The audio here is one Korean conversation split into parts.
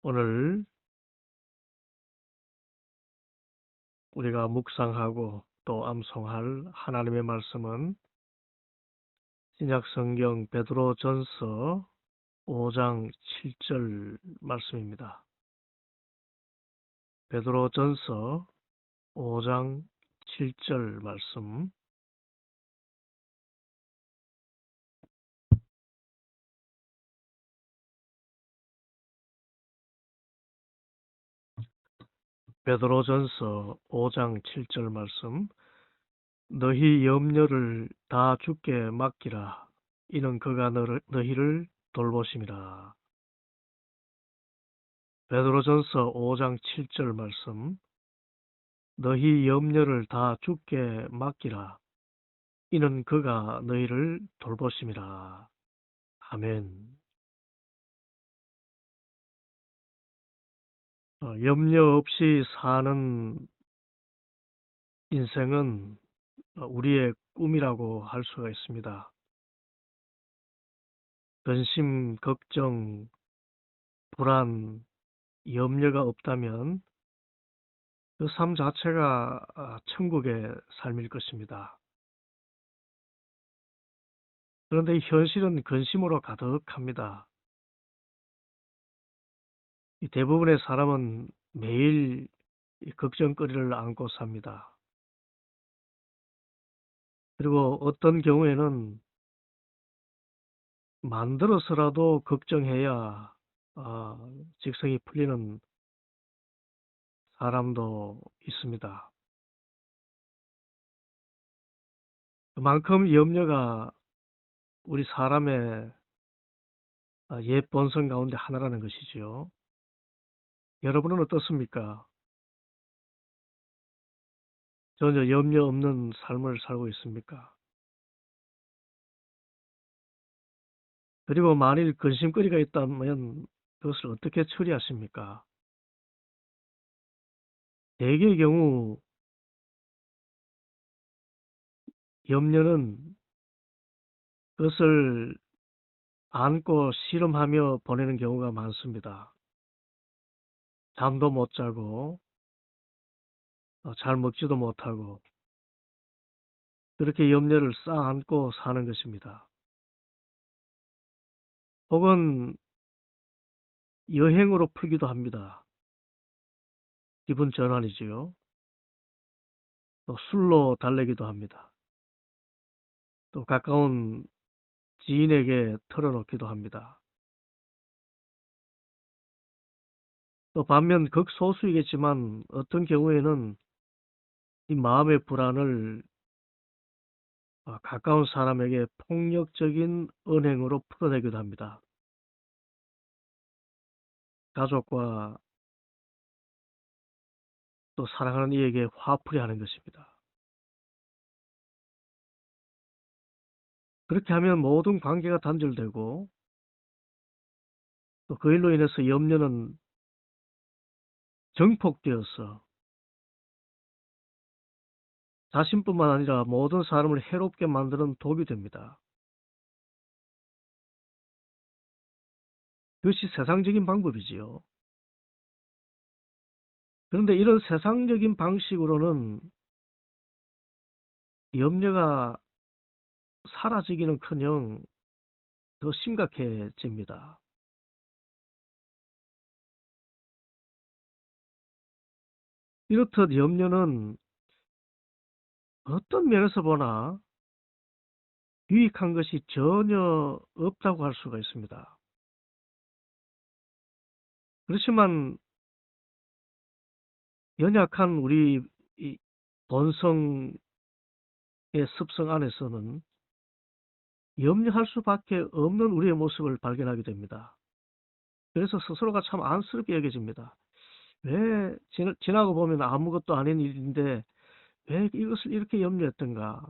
오늘 우리가 묵상하고 또 암송할 하나님의 말씀은 신약성경 베드로전서 5장 7절 말씀입니다. 베드로전서 5장 7절 말씀. 베드로전서 5장 7절 말씀. 너희 염려를 다 주께 맡기라. 이는 그가 너희를 돌보심이라. 베드로전서 5장 7절 말씀. 너희 염려를 다 주께 맡기라. 이는 그가 너희를 돌보심이라. 아멘. 염려 없이 사는 인생은 우리의 꿈이라고 할 수가 있습니다. 근심, 걱정, 불안, 염려가 없다면 그 삶 자체가 천국의 삶일 것입니다. 그런데 현실은 근심으로 가득합니다. 대부분의 사람은 매일 걱정거리를 안고 삽니다. 그리고 어떤 경우에는 만들어서라도 걱정해야 직성이 풀리는 사람도 있습니다. 그만큼 염려가 우리 사람의 옛 본성 가운데 하나라는 것이지요. 여러분은 어떻습니까? 전혀 염려 없는 삶을 살고 있습니까? 그리고 만일 근심거리가 있다면 그것을 어떻게 처리하십니까? 대개의 경우 염려는 그것을 안고 씨름하며 보내는 경우가 많습니다. 잠도 못 자고 잘 먹지도 못하고 그렇게 염려를 쌓아 안고 사는 것입니다. 혹은 여행으로 풀기도 합니다. 기분 전환이지요. 또 술로 달래기도 합니다. 또 가까운 지인에게 털어놓기도 합니다. 또 반면 극소수이겠지만 어떤 경우에는 이 마음의 불안을 가까운 사람에게 폭력적인 언행으로 풀어내기도 합니다. 가족과 또 사랑하는 이에게 화풀이 하는 것입니다. 그렇게 하면 모든 관계가 단절되고 또 그 일로 인해서 염려는 증폭되어서 자신뿐만 아니라 모든 사람을 해롭게 만드는 독이 됩니다. 그것이 세상적인 방법이지요. 그런데 이런 세상적인 방식으로는 염려가 사라지기는커녕 더 심각해집니다. 이렇듯 염려는 어떤 면에서 보나 유익한 것이 전혀 없다고 할 수가 있습니다. 그렇지만 연약한 우리 이 본성의 습성 안에서는 염려할 수밖에 없는 우리의 모습을 발견하게 됩니다. 그래서 스스로가 참 안쓰럽게 여겨집니다. 왜 지나고 보면 아무것도 아닌 일인데 왜 이것을 이렇게 염려했던가.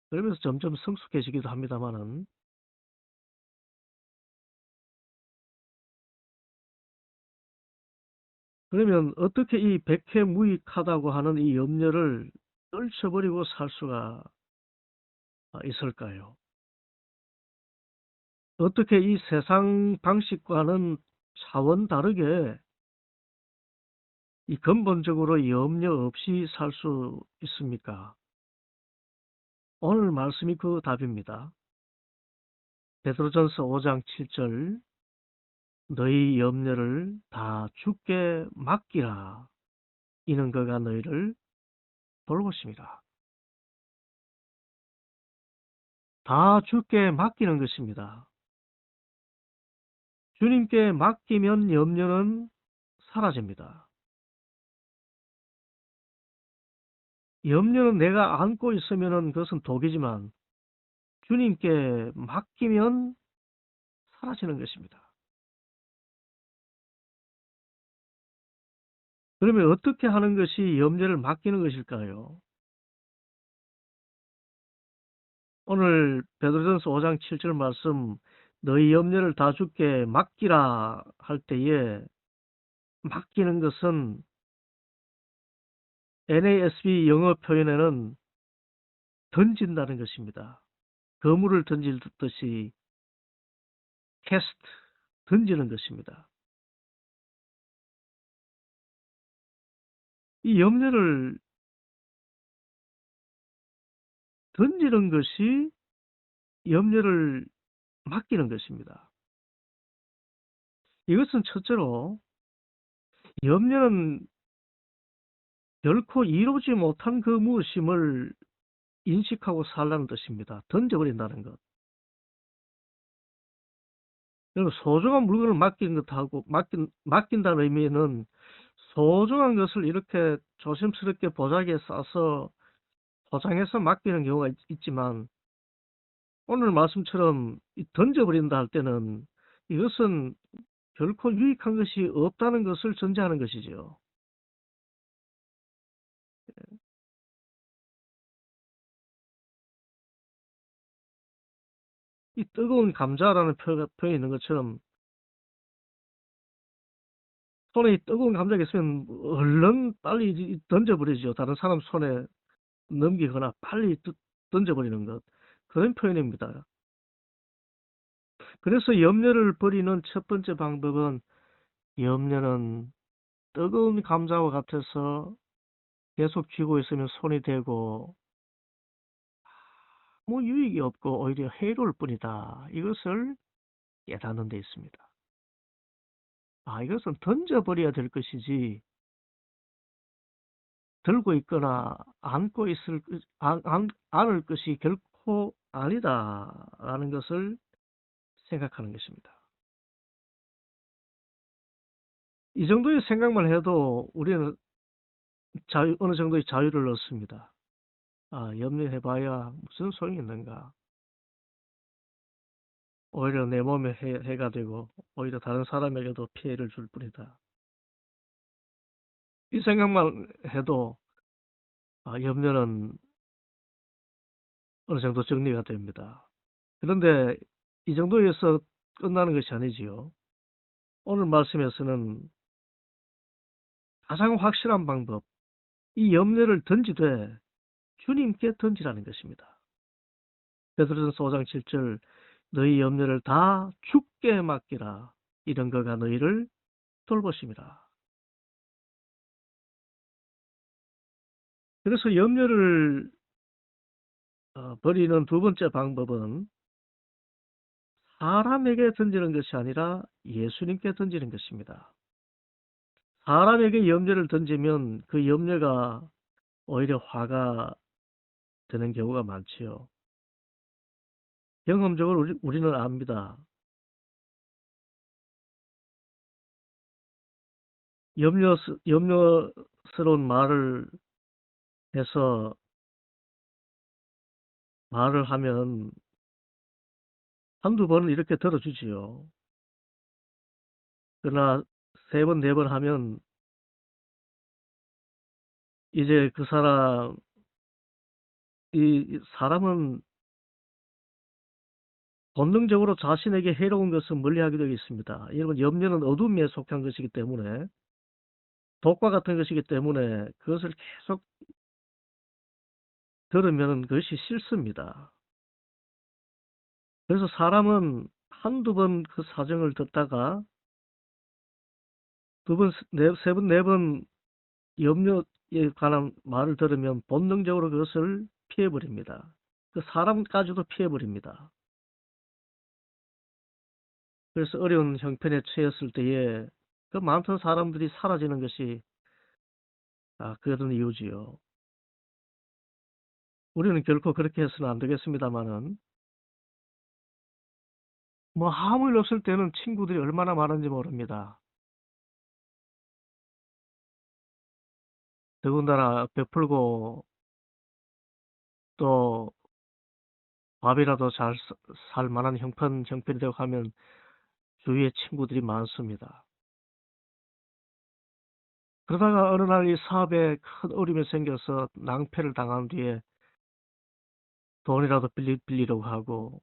그러면서 점점 성숙해지기도 합니다만은 그러면 어떻게 이 백해무익하다고 하는 이 염려를 떨쳐버리고 살 수가 있을까요? 어떻게 이 세상 방식과는 차원 다르게 이 근본적으로 염려 없이 살 수 있습니까? 오늘 말씀이 그 답입니다. 베드로전서 5장 7절 너희 염려를 다 주께 맡기라. 이는 그가 너희를 돌보십니다. 다 주께 맡기는 것입니다. 주님께 맡기면 염려는 사라집니다. 염려는 내가 안고 있으면 그것은 독이지만 주님께 맡기면 사라지는 것입니다. 그러면 어떻게 하는 것이 염려를 맡기는 것일까요? 오늘 베드로전서 5장 7절 말씀 너희 염려를 다 주께 맡기라 할 때에 맡기는 것은 NASB 영어 표현에는 던진다는 것입니다. 그물을 던지듯이 cast, 던지는 것입니다. 이 염려를 던지는 것이 염려를 맡기는 것입니다. 이것은 첫째로 염려는 결코 이루지 못한 그 무엇임을 인식하고 살라는 뜻입니다. 던져버린다는 것. 그리고 소중한 물건을 맡기는 것하고 맡긴다는 의미는 소중한 것을 이렇게 조심스럽게 보자기에 싸서 포장해서 맡기는 경우가 있지만 오늘 말씀처럼 던져버린다 할 때는 이것은 결코 유익한 것이 없다는 것을 전제하는 것이죠. 이 뜨거운 감자라는 표현이 있는 것처럼 손에 뜨거운 감자가 있으면 얼른 빨리 던져버리죠. 다른 사람 손에 넘기거나 빨리 던져버리는 것. 그런 표현입니다. 그래서 염려를 버리는 첫 번째 방법은 염려는 뜨거운 감자와 같아서 계속 쥐고 있으면 손이 되고 아무 유익이 없고 오히려 해로울 뿐이다. 이것을 깨닫는 데 있습니다. 이것은 던져버려야 될 것이지 들고 있거나 안을 것이 결코 아니다라는 것을 생각하는 것입니다. 이 정도의 생각만 해도 우리는 어느 정도의 자유를 얻습니다. 염려해봐야 무슨 소용이 있는가. 오히려 내 몸에 해가 되고 오히려 다른 사람에게도 피해를 줄 뿐이다. 이 생각만 해도 염려는 어느 정도 정리가 됩니다. 그런데 이 정도에서 끝나는 것이 아니지요. 오늘 말씀에서는 가장 확실한 방법, 이 염려를 던지되 주님께 던지라는 것입니다. 베드로전서 5장 7절 너희 염려를 다 주께 맡기라. 이런 거가 너희를 돌보심이라. 그래서 염려를 버리는 두 번째 방법은 사람에게 던지는 것이 아니라 예수님께 던지는 것입니다. 사람에게 염려를 던지면 그 염려가 오히려 화가 되는 경우가 많지요. 경험적으로 우리는 압니다. 염려스러운 말을 해서 말을 하면 한두 번은 이렇게 들어주지요. 그러나 세 번, 네 번 하면 이제 그 이 사람은 본능적으로 자신에게 해로운 것을 멀리하게 되어 있습니다. 여러분, 염려는 어둠에 속한 것이기 때문에 독과 같은 것이기 때문에 그것을 계속 들으면 그것이 싫습니다. 그래서 사람은 한두 번 그 사정을 듣다가 두 번, 세 번, 네 번 염려에 관한 말을 들으면 본능적으로 그것을 피해버립니다. 그 사람까지도 피해버립니다. 그래서 어려운 형편에 처했을 때에 그 많던 사람들이 사라지는 것이 그런 이유지요. 우리는 결코 그렇게 해서는 안 되겠습니다만은 뭐 아무 일 없을 때는 친구들이 얼마나 많은지 모릅니다. 더군다나 베풀고 또 밥이라도 잘 살 만한 형편이 되고 하면 주위에 친구들이 많습니다. 그러다가 어느 날 이 사업에 큰 어려움이 생겨서 낭패를 당한 뒤에 돈이라도 빌리려고 하고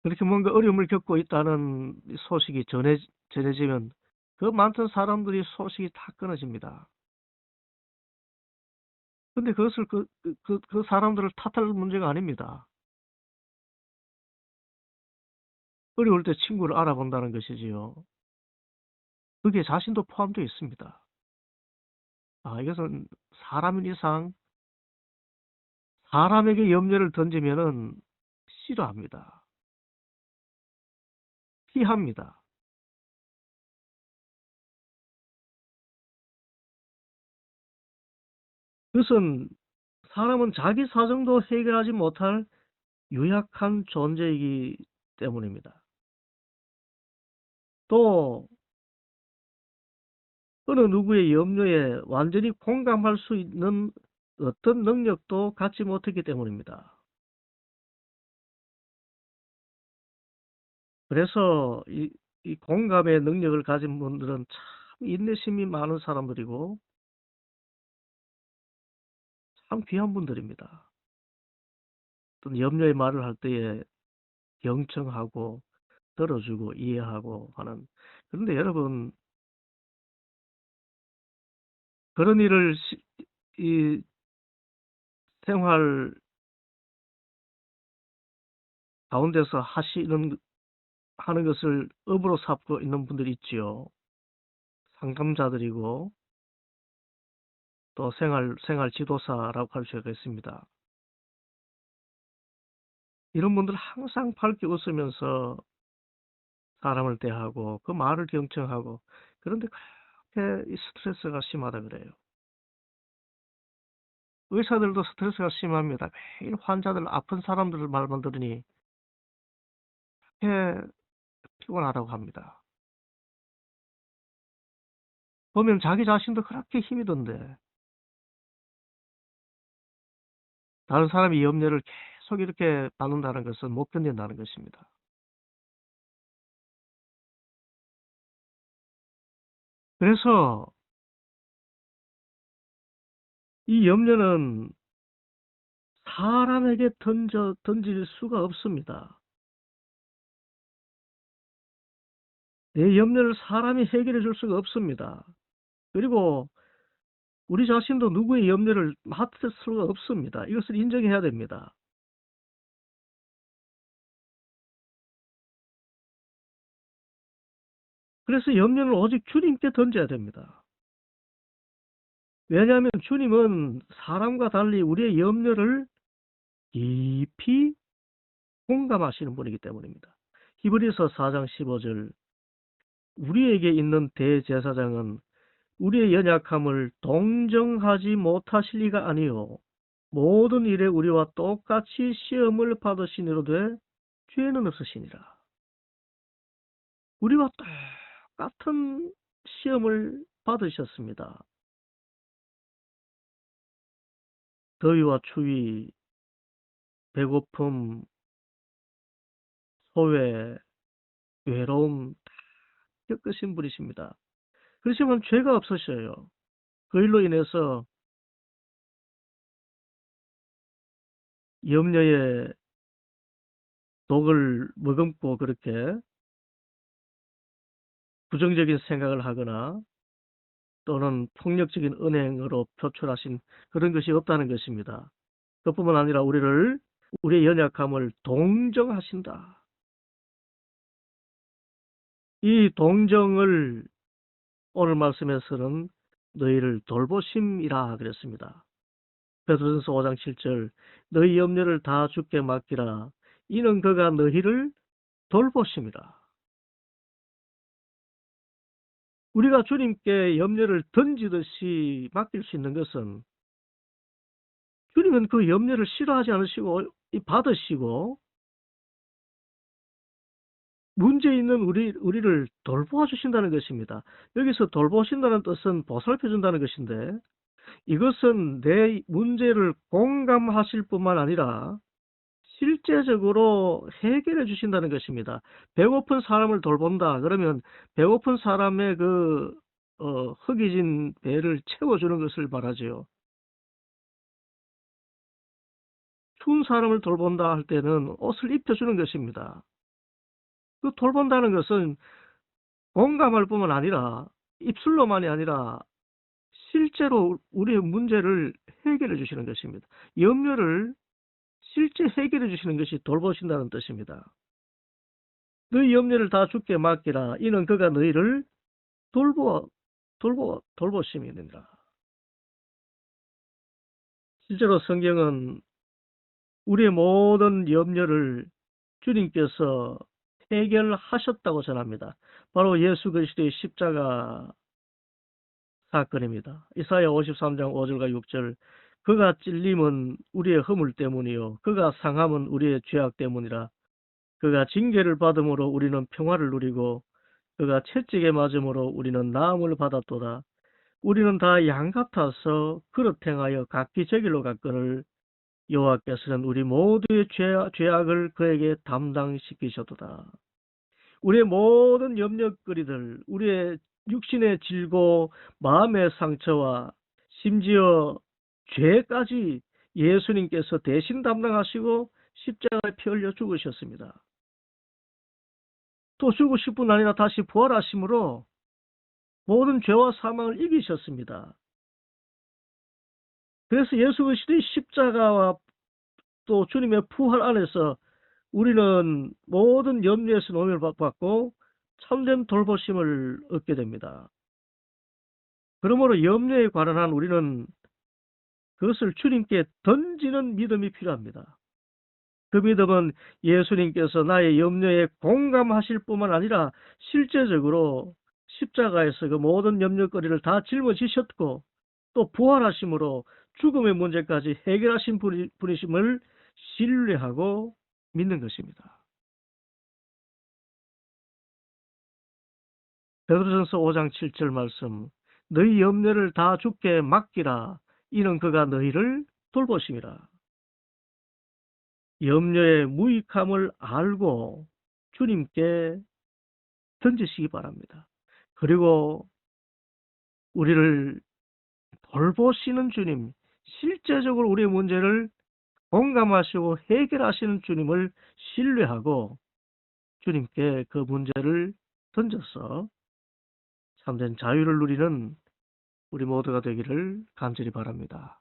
그렇게 뭔가 어려움을 겪고 있다는 소식이 전해지면 그 많던 사람들이 소식이 다 끊어집니다. 근데 그것을 그 사람들을 탓할 문제가 아닙니다. 어려울 때 친구를 알아본다는 것이지요. 거기에 자신도 포함되어 있습니다. 이것은 사람인 이상 사람에게 염려를 던지면은 싫어합니다. 피합니다. 그것은 사람은 자기 사정도 해결하지 못할 유약한 존재이기 때문입니다. 또 어느 누구의 염려에 완전히 공감할 수 있는 어떤 능력도 갖지 못했기 때문입니다. 그래서 이 공감의 능력을 가진 분들은 참 인내심이 많은 사람들이고 참 귀한 분들입니다. 어떤 염려의 말을 할 때에 경청하고 들어주고 이해하고 하는. 그런데 여러분, 그런 일을 이 생활 가운데서 하는 것을 업으로 삼고 있는 분들이 있지요. 상담자들이고 또 생활 지도사라고 할 수가 있습니다. 이런 분들 항상 밝게 웃으면서 사람을 대하고 그 말을 경청하고 그런데 그렇게 이 스트레스가 심하다 그래요. 의사들도 스트레스가 심합니다. 매일 환자들 아픈 사람들 말만 들으니 그렇게 피곤하다고 합니다. 보면 자기 자신도 그렇게 힘이 든데 다른 사람이 염려를 계속 이렇게 받는다는 것은 못 견딘다는 것입니다. 그래서 이 염려는 사람에게 던질 수가 없습니다. 내 염려를 사람이 해결해 줄 수가 없습니다. 그리고 우리 자신도 누구의 염려를 맡을 수가 없습니다. 이것을 인정해야 됩니다. 그래서 염려는 오직 주님께 던져야 됩니다. 왜냐하면 주님은 사람과 달리 우리의 염려를 깊이 공감하시는 분이기 때문입니다. 히브리서 4장 15절 우리에게 있는 대제사장은 우리의 연약함을 동정하지 못하실 리가 아니요 모든 일에 우리와 똑같이 시험을 받으시니로되 죄는 없으시니라. 우리와 똑같은 시험을 받으셨습니다. 더위와 추위, 배고픔, 소외, 외로움 다 겪으신 분이십니다. 그렇지만 죄가 없으셔요. 그 일로 인해서 염려의 독을 머금고 그렇게 부정적인 생각을 하거나 또는 폭력적인 언행으로 표출하신 그런 것이 없다는 것입니다. 그뿐만 아니라 우리의 연약함을 동정하신다. 이 동정을 오늘 말씀에서는 너희를 돌보심이라 그랬습니다. 베드로전서 5장 7절 너희 염려를 다 주께 맡기라 이는 그가 너희를 돌보심이라. 우리가 주님께 염려를 던지듯이 맡길 수 있는 것은 주님은 그 염려를 싫어하지 않으시고 받으시고 문제 있는 우리를 돌보아 주신다는 것입니다. 여기서 돌보신다는 뜻은 보살펴 준다는 것인데 이것은 내 문제를 공감하실 뿐만 아니라 실제적으로 해결해 주신다는 것입니다. 배고픈 사람을 돌본다. 그러면 배고픈 사람의 허기진 배를 채워주는 것을 말하지요. 추운 사람을 돌본다 할 때는 옷을 입혀주는 것입니다. 그 돌본다는 것은 공감할 뿐만 아니라 입술로만이 아니라 실제로 우리의 문제를 해결해 주시는 것입니다. 염려를 실제 해결해 주시는 것이 돌보신다는 뜻입니다. 너희 염려를 다 주께 맡기라. 이는 그가 너희를 돌보심이니라. 실제로 성경은 우리의 모든 염려를 주님께서 해결하셨다고 전합니다. 바로 예수 그리스도의 십자가 사건입니다. 이사야 53장 5절과 6절 그가 찔림은 우리의 허물 때문이요 그가 상함은 우리의 죄악 때문이라. 그가 징계를 받음으로 우리는 평화를 누리고 그가 채찍에 맞음으로 우리는 나음을 받았도다. 우리는 다 양 같아서 그릇 행하여 각기 제 길로 갔거늘 여호와께서는 우리 모두의 죄악을 그에게 담당시키셨도다. 우리의 모든 염려거리들, 우리의 육신의 질고 마음의 상처와 심지어 죄까지 예수님께서 대신 담당하시고 십자가에 피 흘려 죽으셨습니다. 또 죽으실 뿐 아니라 다시 부활하심으로 모든 죄와 사망을 이기셨습니다. 그래서 예수 그리스도의 십자가와 또 주님의 부활 안에서 우리는 모든 염려에서 노임을 받고 참된 돌보심을 얻게 됩니다. 그러므로 염려에 관한 우리는 그것을 주님께 던지는 믿음이 필요합니다. 그 믿음은 예수님께서 나의 염려에 공감하실 뿐만 아니라 실제적으로 십자가에서 그 모든 염려거리를 다 짊어지셨고 또 부활하심으로 죽음의 문제까지 해결하신 분이심을 신뢰하고 믿는 것입니다. 베드로전서 5장 7절 말씀 너희 염려를 다 주께 맡기라 이는 그가 너희를 돌보심이라. 염려의 무익함을 알고 주님께 던지시기 바랍니다. 그리고 우리를 돌보시는 주님, 실제적으로 우리의 문제를 공감하시고 해결하시는 주님을 신뢰하고 주님께 그 문제를 던져서 참된 자유를 누리는 우리 모두가 되기를 간절히 바랍니다.